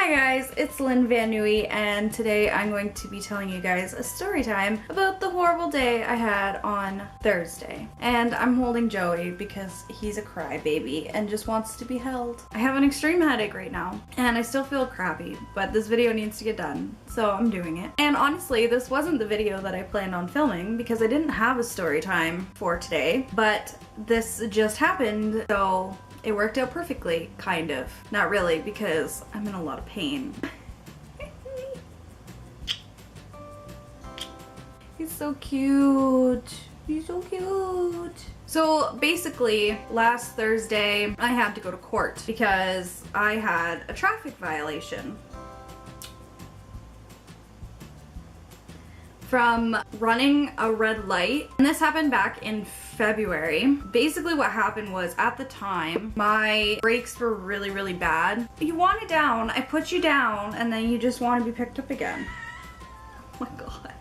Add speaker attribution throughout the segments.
Speaker 1: Hi guys, it's LynVanieuy, and today I'm going to be telling you guys a story time about the horrible day I had on Thursday. And I'm holding Joey because he's a crybaby and just wants to be held. I have an extreme headache right now, and I still feel crappy, but this video needs to get done, so I'm doing it. And honestly, this wasn't the video that I planned on filming because I didn't have a story time for today, but this just happened, so it worked out perfectly, kind of. Not really, because I'm in a lot of pain. He's so cute. He's so cute. So basically, last Thursday, I had to go to court because I had a traffic violation from running a red light. And this happened back in February. Basically what happened was, at the time, my brakes were really bad. You want it down, I put you down, and then you just want to be picked up again. Oh my god.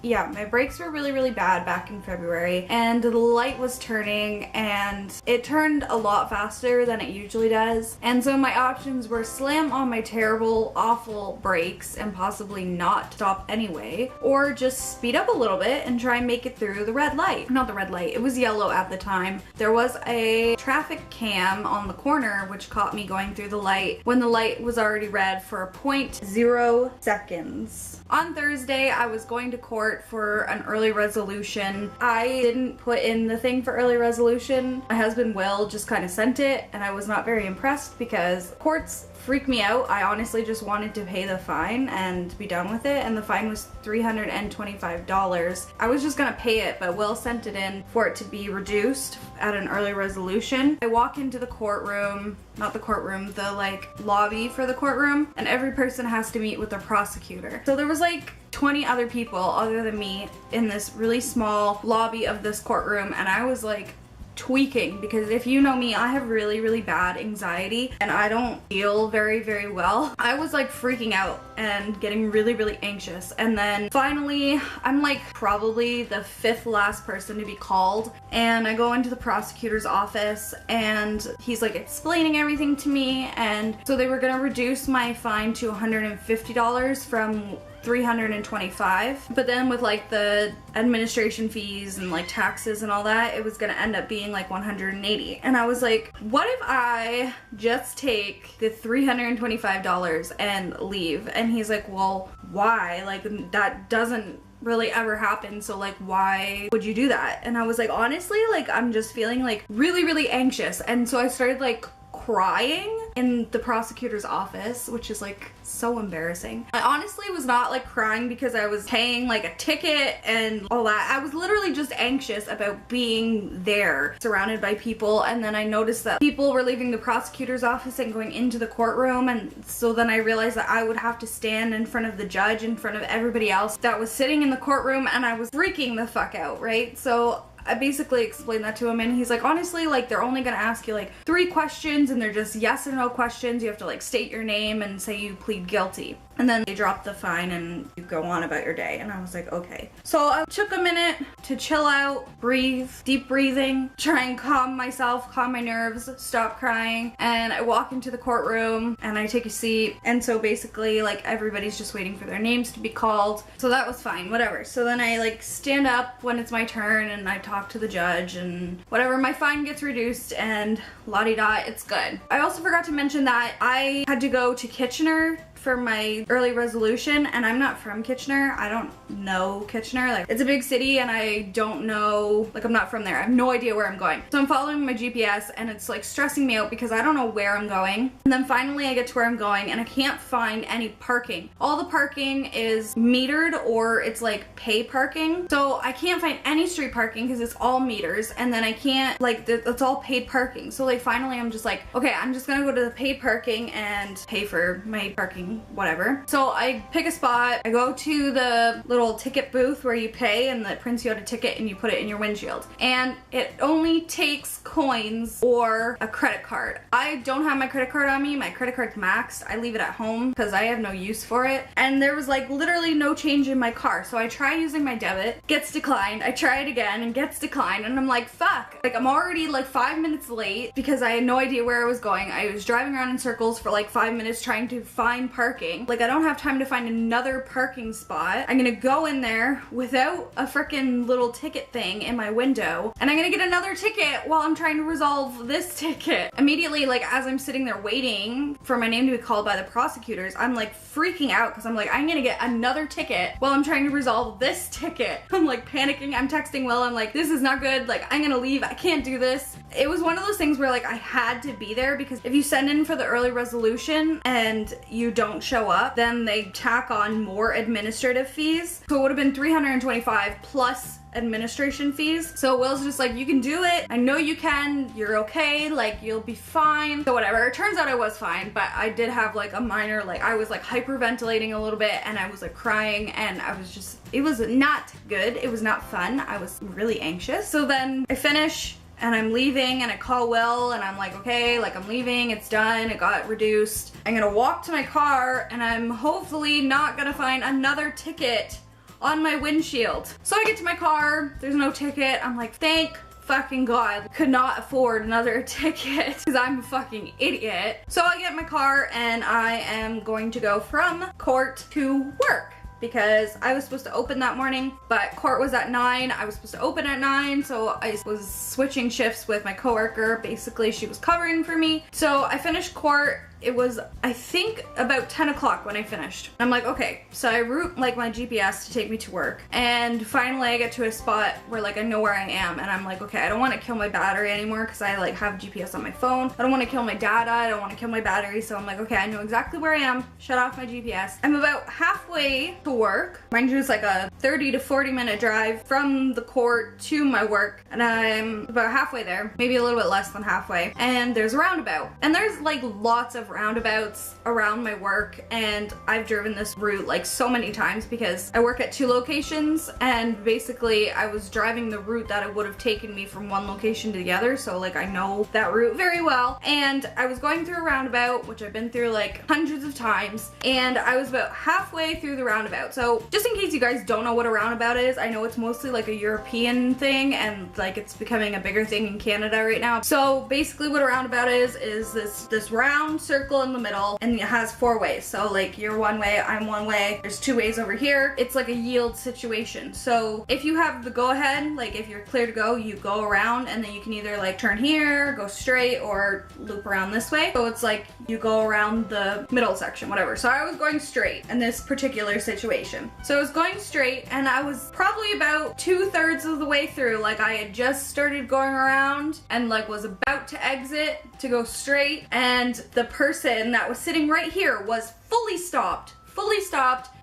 Speaker 1: Yeah, my brakes were really bad back in February, and the light was turning, and it turned a lot faster than it usually does. And so my options were slam on my terrible, awful brakes and possibly not stop anyway, or just speed up a little bit and try and make it through the red light. Not the red light, it was yellow at the time. There was a traffic cam on the corner which caught me going through the light when the light was already red for 0.0 seconds. On Thursday, I was going to court for an early resolution. I didn't put in the thing for early resolution. My husband Will just kind of sent it, and I was not very impressed because courts freak me out. I honestly just wanted to pay the fine and be done with it, and the fine was $325. I was just gonna pay it, but Will sent it in for it to be reduced at an early resolution. I walk into the courtroom, not the courtroom, the like lobby for the courtroom, and every person has to meet with their prosecutor. So there was like 20 other people other than me in this really small lobby of this courtroom, and I was like tweaking, because if you know me, I have really bad anxiety and I don't feel very well. I was like freaking out and getting really anxious, and then finally I'm like probably the 5th last person to be called, and I go into the prosecutor's office and he's like explaining everything to me. And so they were gonna reduce my fine to $150 from $325, but then with like the administration fees and like taxes and all that, it was gonna end up being like $180. And I was like, what if I just take the $325 and leave? And he's like, well, why? Like, that doesn't really ever happen, so like why would you do that? And I was like, honestly, like I'm just feeling like really anxious. And so I started like crying in the prosecutor's office, which is like so embarrassing. I honestly was not like crying because I was paying like a ticket and all that. I was literally just anxious about being there surrounded by people. And then I noticed that people were leaving the prosecutor's office and going into the courtroom, and so then I realized that I would have to stand in front of the judge, in front of everybody else that was sitting in the courtroom, and I was freaking the fuck out, right? So I basically explained that to him, and he's like, honestly, like they're only gonna ask you like 3 questions, and they're just yes or no questions. You have to like state your name and say you plead guilty. And then they drop the fine and you go on about your day. And I was like, okay. So I took a minute to chill out, breathe, deep breathing, try and calm myself, calm my nerves, stop crying. And I walk into the courtroom and I take a seat. And so basically like everybody's just waiting for their names to be called. So that was fine, whatever. So then I like stand up when it's my turn and I talk to the judge and whatever, my fine gets reduced and la-di-da, it's good. I also forgot to mention that I had to go to Kitchener for my early resolution, and I'm not from Kitchener. I don't know Kitchener. Like, it's a big city and I don't know, like I'm not from there. I have no idea where I'm going. So I'm following my GPS and it's like stressing me out because I don't know where I'm going. And then finally I get to where I'm going and I can't find any parking. All the parking is metered, or it's like pay parking. So I can't find any street parking because it's all meters, and then I can't, like, it's all paid parking. So like finally I'm just like, okay, I'm just gonna go to the paid parking and pay for my parking, whatever. So I pick a spot, I go to the little ticket booth where you pay and it prints you out a ticket and you put it in your windshield. And it only takes coins or a credit card. I don't have my credit card on me. My credit card's maxed. I leave it at home because I have no use for it. And there was like literally no change in my car. So I try using my debit, gets declined. I try it again and gets declined. And I'm like, fuck. Like, I'm already like 5 minutes late because I had no idea where I was going. I was driving around in circles for like 5 minutes trying to find parking parking. Like, I don't have time to find another parking spot. I'm gonna go in there without a freaking little ticket thing in my window, and I'm gonna get another ticket while I'm trying to resolve this ticket. Immediately, like, as I'm sitting there waiting for my name to be called by the prosecutors, I'm like freaking out because I'm like, I'm gonna get another ticket while I'm trying to resolve this ticket. I'm like panicking. I'm texting Will. I'm like, this is not good. Like, I'm gonna leave. I can't do this. It was one of those things where like I had to be there, because if you send in for the early resolution and you don't show up, then they tack on more administrative fees. So it would have been $325 plus administration fees. So Will's just like, you can do it. I know you can. You're okay. Like, you'll be fine. So whatever. It turns out I was fine, but I did have like a minor, like, I was like hyperventilating a little bit, and I was like crying, and I was just, it was not good. It was not fun. I was really anxious. So then I finish and I'm leaving, and I call Will, and I'm like, okay, like, I'm leaving, it's done, it got reduced. I'm gonna walk to my car, and I'm hopefully not gonna find another ticket on my windshield. So I get to my car, there's no ticket. I'm like, thank fucking God. Could not afford another ticket because I'm a fucking idiot. So I get in my car, and I am going to go from court to work, because I was supposed to open that morning, but court was at 9. I was supposed to open at 9, so I was switching shifts with my coworker. Basically, she was covering for me. So I finished court. It was, I think, about 10 o'clock when I finished. I'm like, okay, so I route like my GPS to take me to work, and finally I get to a spot where like I know where I am, and I'm like, okay, I don't want to kill my battery anymore because I like have GPS on my phone. I don't want to kill my data. I don't want to kill my battery. So I'm like, okay, I know exactly where I am. Shut off my GPS. I'm about halfway to work. Mind you, it's like a 30 to 40 minute drive from the court to my work, and I'm about halfway there, maybe a little bit less than halfway, and there's a roundabout, and there's like lots of roundabouts around my work, and I've driven this route like so many times because I work at 2 locations, and basically I was driving the route that it would have taken me from one location to the other, so like I know that route very well. And I was going through a roundabout, which I've been through like hundreds of times, and I was about halfway through the roundabout. So just in case you guys don't know what a roundabout is, I know it's mostly like a European thing, and like it's becoming a bigger thing in Canada right now. So basically what a roundabout is this round circle in the middle, and it has 4 ways. So like, you're one way, I'm one way, there's 2 ways over here. It's like a yield situation. So if you have the go ahead, like if you're clear to go, you go around, and then you can either like turn here, go straight, or loop around this way. So it's like you go around the middle section, whatever. So I was going straight in this particular situation. So I was going straight, and I was probably about 2/3 of the way through. Like, I had just started going around and like was about to exit to go straight, and the person that was sitting right here was fully stopped,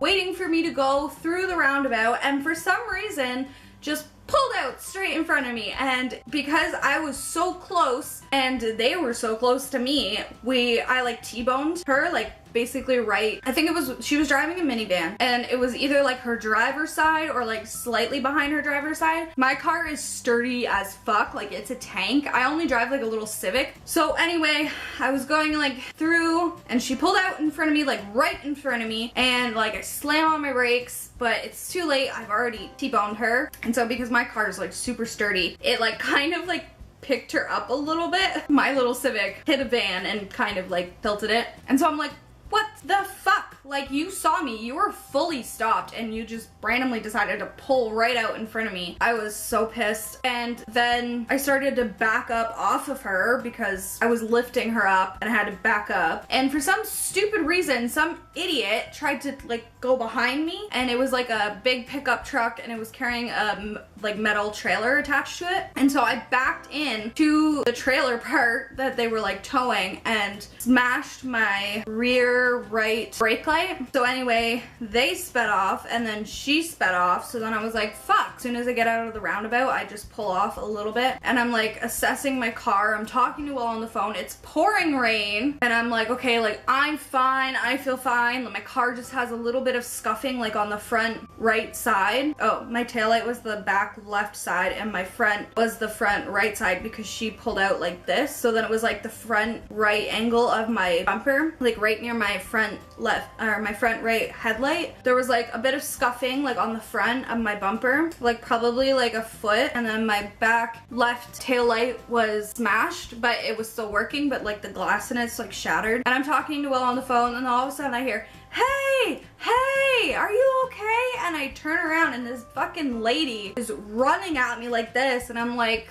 Speaker 1: waiting for me to go through the roundabout, and for some reason just pulled out straight in front of me. And because I was so close and they were so close to me, I like T-boned her, like basically right, I think it was, she was driving a minivan, and it was either like her driver's side or like slightly behind her driver's side. My car is sturdy as fuck, like it's a tank. I only drive like a little Civic. So anyway, I was going like through, and she pulled out in front of me, like right in front of me, and like I slam on my brakes, but it's too late. I've already T-boned her. And so because my car is like super sturdy, it like kind of like picked her up a little bit. My little Civic hit a van and kind of like tilted it. And so I'm like, what the fuck? Like, you saw me, you were fully stopped, and you just randomly decided to pull right out in front of me. I was so pissed. And then I started to back up off of her because I was lifting her up and I had to back up. And for some stupid reason, some idiot tried to like go behind me, and it was like a big pickup truck, and it was carrying a like metal trailer attached to it. And so I backed in to the trailer part that they were like towing and smashed my rear right brake light. So anyway, they sped off, and then she sped off. So then I was like, fuck. As soon as I get out of the roundabout, I just pull off a little bit, and I'm like assessing my car. I'm talking to Will on the phone. It's pouring rain, and I'm like, okay, like I'm fine. I feel fine. My car just has a little bit of scuffing like on the front right side. Oh, my taillight was the back left side, and my front was the front right side because she pulled out like this. So then it was like the front right angle of my bumper, like right near my front left or my front right headlight, there was like a bit of scuffing like on the front of my bumper, like probably like a foot, and then my back left tail light was smashed, but it was still working, but like the glass in it's like shattered. And I'm talking to Will on the phone, and all of a sudden I hear, hey, are you okay? And I turn around and this fucking lady is running at me like this, and I'm like,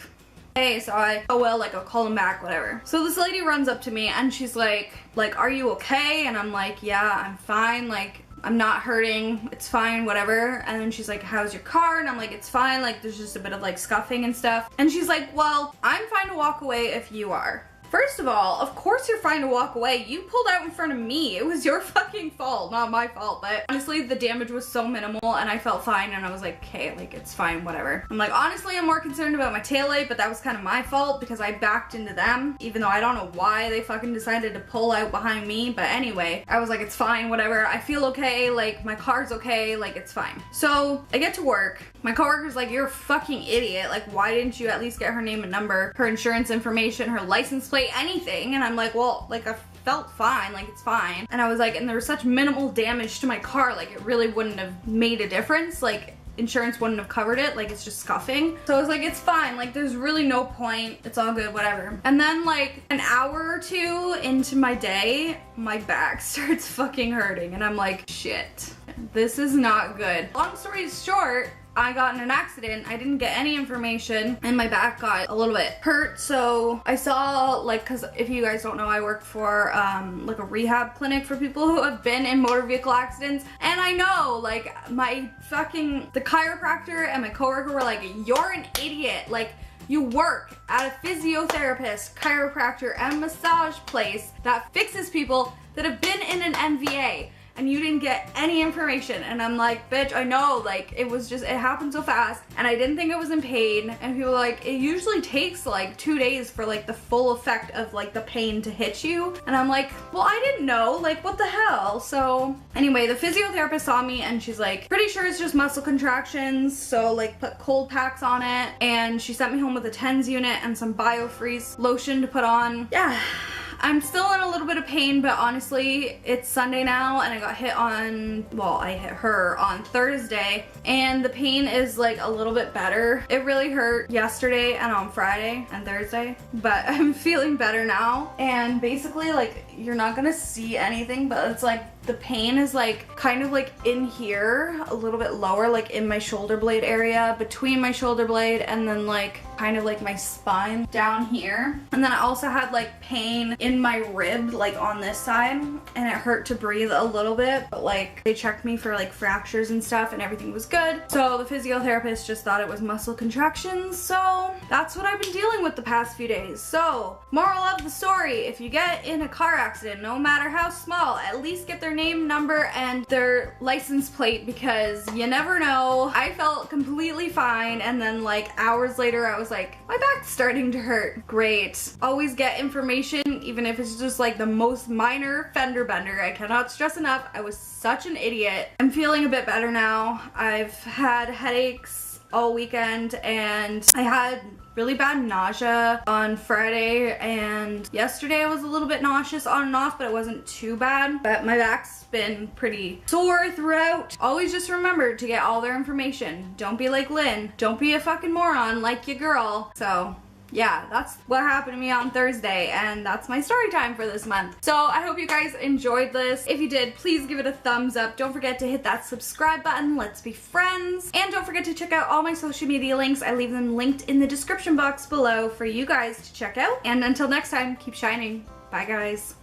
Speaker 1: hey, so oh well, like I'll call him back, whatever. So this lady runs up to me and she's like, are you okay? And I'm like, yeah, I'm fine, like I'm not hurting, it's fine, whatever. And then she's like, how's your car? And I'm like, it's fine, like there's just a bit of like scuffing and stuff. And she's like, well, I'm fine to walk away if you are. First of all, of course you're fine to walk away. You pulled out in front of me. It was your fucking fault, not my fault. But honestly, the damage was so minimal and I felt fine, and I was like, okay, like it's fine, whatever. I'm like, honestly, I'm more concerned about my taillight, but that was kind of my fault because I backed into them, even though I don't know why they fucking decided to pull out behind me. But anyway, I was like, it's fine, whatever. I feel okay, like my car's okay, like it's fine. So I get to work. My coworker's like, you're a fucking idiot. Like, why didn't you at least get her name and number, her insurance information, her license plate, anything? And I'm like, well, like I felt fine, like it's fine. And I was like, and there was such minimal damage to my car, like it really wouldn't have made a difference. Like insurance wouldn't have covered it, like it's just scuffing. So I was like, it's fine, like there's really no point, it's all good, whatever. And then like an hour or two into my day, my back starts fucking hurting, and I'm like, shit, this is not good. Long story short, I got in an accident. I didn't get any information and my back got a little bit hurt. So I saw, like, cause if you guys don't know, I work for like a rehab clinic for people who have been in motor vehicle accidents. And I know, like, the chiropractor and my coworker were like, you're an idiot. Like, you work at a physiotherapist, chiropractor, and massage place that fixes people that have been in an MVA. And you didn't get any information. And I'm like, bitch, I know, like it happened so fast and I didn't think it was in pain. And people were like, it usually takes like 2 days for like the full effect of like the pain to hit you. And I'm like, well, I didn't know, like what the hell? So anyway, the physiotherapist saw me and she's like, pretty sure it's just muscle contractions, so like put cold packs on it. And she sent me home with a TENS unit and some BioFreeze lotion to put on. Yeah. I'm still in a little bit of pain, but honestly, it's Sunday now and I got hit on, well, I hit her on Thursday, and the pain is like a little bit better. It really hurt yesterday and on Friday and Thursday, but I'm feeling better now. And basically, like, you're not gonna see anything, but it's like the pain is like kind of like in here, a little bit lower, like in my shoulder blade area, between my shoulder blade and then like kind of like my spine down here. And then I also had like pain in my rib, like on this side, and it hurt to breathe a little bit, but like they checked me for like fractures and stuff and everything was good. So the physiotherapist just thought it was muscle contractions. So that's what I've been dealing with the past few days. So moral of the story, if you get in a car accident, no matter how small, at least get their name, number, and their license plate, because you never know. I felt completely fine, and then like hours later I was like, my back's starting to hurt. Great. Always get information, even if it's just like the most minor fender bender. I cannot stress enough, I was such an idiot. I'm feeling a bit better now. I've had headaches all weekend and I had really bad nausea on Friday, and yesterday I was a little bit nauseous on and off, but it wasn't too bad. But my back's been pretty sore throughout. Always just remember to get all their information. Don't be like Lynn. Don't be a fucking moron like your girl. So yeah, that's what happened to me on Thursday, and that's my story time for this month. So I hope you guys enjoyed this. If you did, please give it a thumbs up. Don't forget to hit that subscribe button. Let's be friends. And don't forget to check out all my social media links. I leave them linked in the description box below for you guys to check out. And until next time, keep shining. Bye guys.